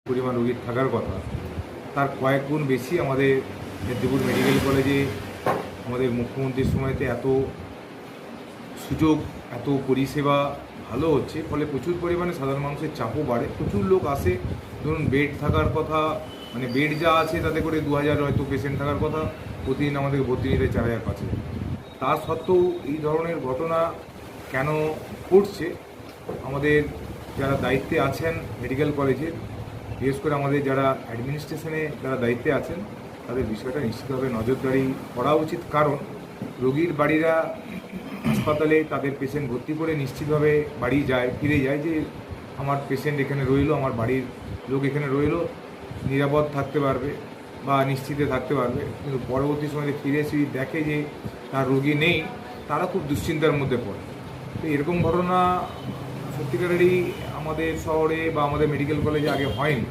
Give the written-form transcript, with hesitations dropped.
পরিমাণ রোগীর থাকার কথা তার কয়েক গুণ বেশি আমাদের মেদিনীপুর মেডিকেল কলেজে আমাদের মুখ্যমন্ত্রীর সময়তে এত সুযোগ, এত পরিষেবা ভালো হচ্ছে, ফলে প্রচুর পরিমাণে সাধারণ মানুষের চাপও বাড়ে। প্রচুর লোক আসে, ধরুন বেড থাকার কথা, মানে বেড যা আছে তাতে করে 2000 হয়তো পেশেন্ট থাকার কথা, প্রতিদিন আমাদেরকে ভর্তি নিতে 4000 5000। তা সত্ত্বেও এই ধরনের ঘটনা কেন ঘটছে? আমাদের যারা দায়িত্বে আছেন মেডিকেল কলেজের, বিশেষ করে আমাদের যারা অ্যাডমিনিস্ট্রেশনে যারা দায়িত্বে আছেন, তাদের বিষয়টা নিশ্চিতভাবে নজরদারি করা উচিত। কারণ রোগীর বাড়িরা হাসপাতালে তাদের পেশেন্ট ভর্তি করে নিশ্চিতভাবে বাড়ি যায়, ফিরে যায় যে আমার পেশেন্ট এখানে রইলো, আমার বাড়ির লোক এখানে রইলো, নিরাপদ থাকতে পারবে বা নিশ্চিতে থাকতে পারবে। কিন্তু পরবর্তী সময়ে ফিরে এসে দেখে যে তার রোগী নেই, তারা খুব দুশ্চিন্তার মধ্যে পড়ে। তো এরকম ঘটনা সত্যিকারেরই আমাদের শহরে বা আমাদের মেডিকেল কলেজে আগে হয়নি।